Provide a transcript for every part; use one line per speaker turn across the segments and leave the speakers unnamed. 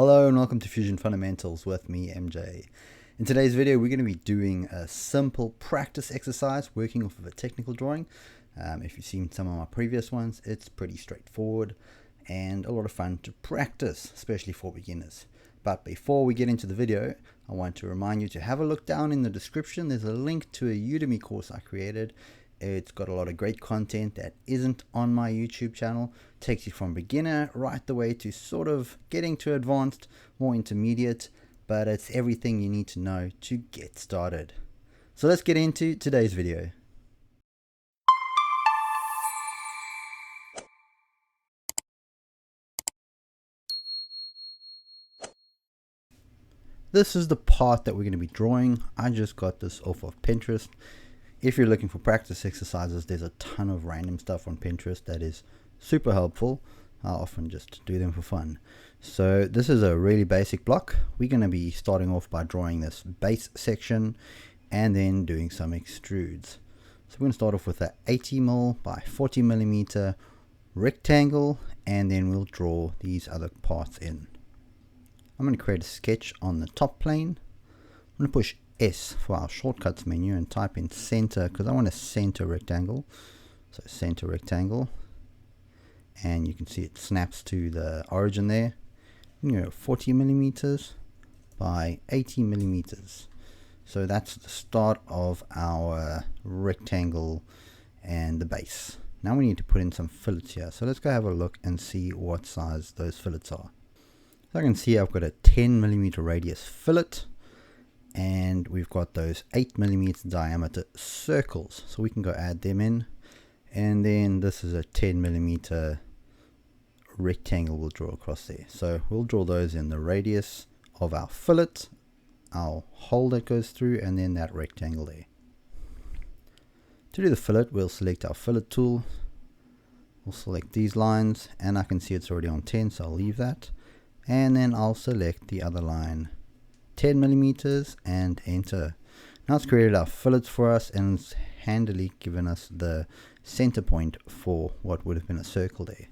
Hello and welcome to Fusion Fundamentals with me, MJ. In today's video, we're going to be doing a simple practice exercise working off of a technical drawing. If you've seen some of my previous ones, it's pretty straightforward and a lot of fun to practice, especially for beginners. But before we get into the video, I want to remind you to have a look down in the description. There's a link to a Udemy course I created. It's got a lot of great content that isn't on my YouTube channel. Takes you from beginner right the way to sort of getting to advanced, more intermediate, but it's everything you need to know to get started. So let's get into today's video. This is the part that we're going to be drawing. I just got this off of Pinterest. If you're looking for practice exercises, there's a ton of random stuff on Pinterest that is super helpful. I often just do them for fun. So this is a really basic block. We're going to be starting off by drawing this base section and then doing some extrudes. So we're going to start off with an 80mm by 40mm rectangle, and then we'll draw these other parts in. I'm going to create a sketch on the top plane. I'm going to push S for our shortcuts menu and type in center because I want a center rectangle. So center rectangle, and you can see it snaps to the origin there. 40mm by 80mm. So that's the start of our rectangle and the base. Now we need to put in some fillets here. So let's go have a look and see what size those fillets are. So I can see I've got a 10mm radius fillet, and we've got those 8mm diameter circles, so we can go add them in. And then this is a 10mm rectangle we'll draw across there. So we'll draw those in the radius of our fillet, our hole that goes through, and then that rectangle there. To do the fillet, we'll select our fillet tool. We'll select these lines, and I can see it's already on 10, so I'll leave that. And then I'll select the other line, 10mm, and enter. Now it's created our fillets for us, and it's handily given us the center point for what would have been a circle there.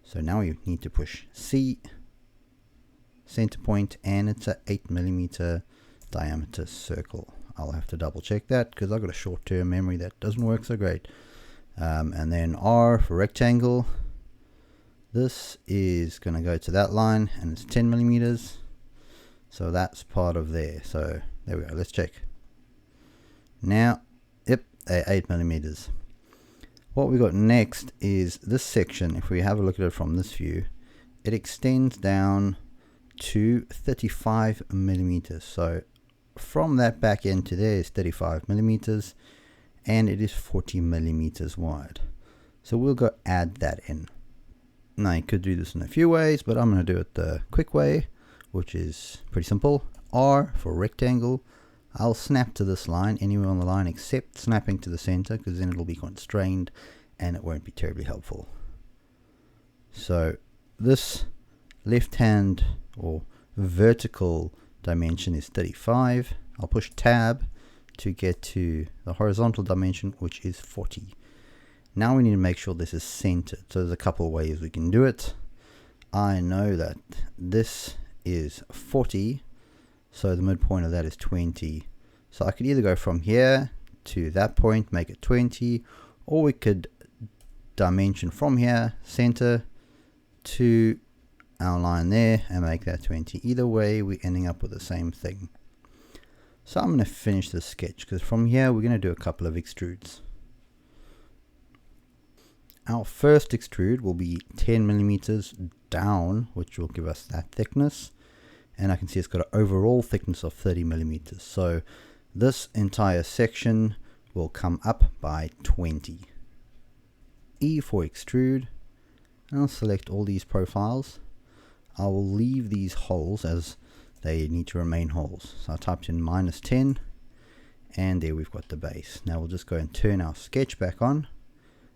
So now we need to push C, center point, and it's a 8mm diameter circle. I'll have to double check that because I've got a short-term memory that doesn't work so great. And then R for rectangle. This is going to go to that line, and it's 10mm. So that's part of there. So there we go. Let's check. Now, yep, 8mm. What we got next is this section. If we have a look at it from this view, it extends down to 35mm. So from that back end to there is 35mm, and it is 40mm wide. So we'll go add that in. Now you could do this in a few ways, but I'm going to do it the quick way, which is pretty simple. R for rectangle. I'll snap to this line anywhere on the line except snapping to the center, because then it'll be constrained and it won't be terribly helpful. So this left hand or vertical dimension is 35. I'll push tab to get to the horizontal dimension, which is 40. Now we need to make sure this is centered. So there's a couple of ways we can do it. I know that this is 40, so the midpoint of that is 20. So I could either go from here to that point, make it 20, or we could dimension from here, center, to our line there and make that 20. Either way, we're ending up with the same thing. So I'm going to finish this sketch because from here we're going to do a couple of extrudes. Our first extrude will be 10mm down, which will give us that thickness. And I can see it's got an overall thickness of 30mm. So this entire section will come up by 20. E for extrude. And I'll select all these profiles. I will leave these holes as they need to remain holes. So I typed in -10, and there we've got the base. Now we'll just go and turn our sketch back on.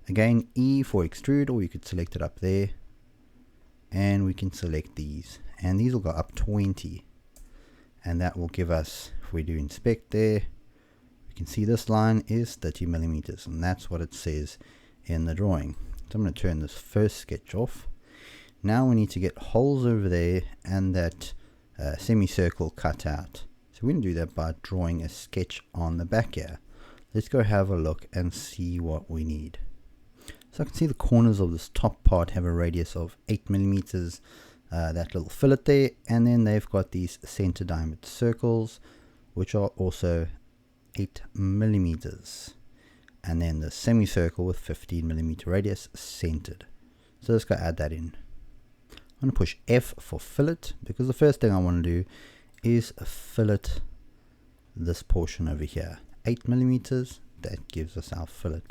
Again, E for extrude, or you could select it up there, and we can select these, and these will go up 20, and that will give us, if we do inspect there, we can see this line is 30mm, and that's what it says in the drawing. So I'm going to turn this first sketch off. Now we need to get holes over there and that semicircle cut out. So we're going to do that by drawing a sketch on the back here. Let's go have a look and see what we need. So I can see the corners of this top part have a radius of 8 millimeters. That little fillet there, and then they've got these center diameter circles, which are also 8 millimeters. And then the semicircle with 15 millimeter radius centered. So let's go add that in. I'm going to push F for fillet, because the first thing I want to do is fillet this portion over here. 8 millimeters, that gives us our fillet.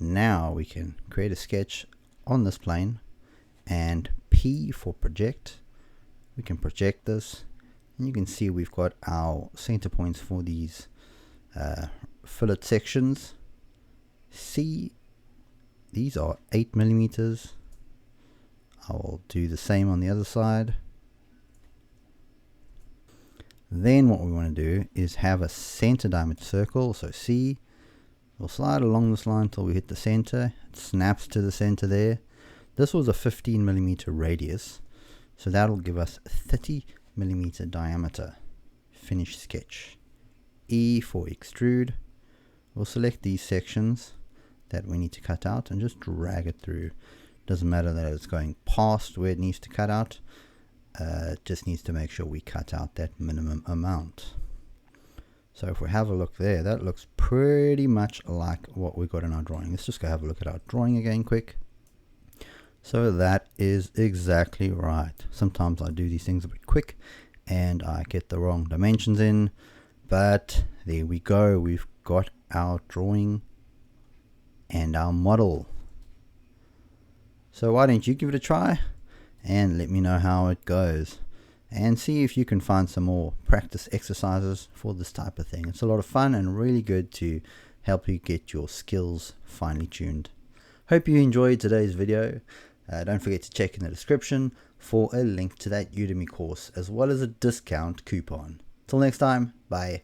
Now we can create a sketch on this plane, and P for project. We can project this, and you can see we've got our center points for these fillet sections. C, these are 8 millimeters. I will do the same on the other side. Then what we want to do is have a center diameter circle. So C, we'll slide along this line until we hit the center. It snaps to the center there. This was a 15 millimeter radius, so that'll give us 30 millimeter diameter. Finish sketch. E for extrude. We'll select these sections that we need to cut out and just drag it through. Doesn't matter that it's going past where it needs to cut out. It just needs to make sure we cut out that minimum amount. So if we have a look there, that looks pretty much like what we got in our drawing. Let's just go have a look at our drawing again quick. So that is exactly right. Sometimes I do these things a bit quick and I get the wrong dimensions in, but there we go. We've got our drawing and our model. So why don't you give it a try and let me know how it goes, and see if you can find some more practice exercises for this type of thing. It's a lot of fun and really good to help you get your skills finely tuned. Hope you enjoyed today's video. Don't forget to check in the description for a link to that Udemy course as well as a discount coupon. Till next time, bye.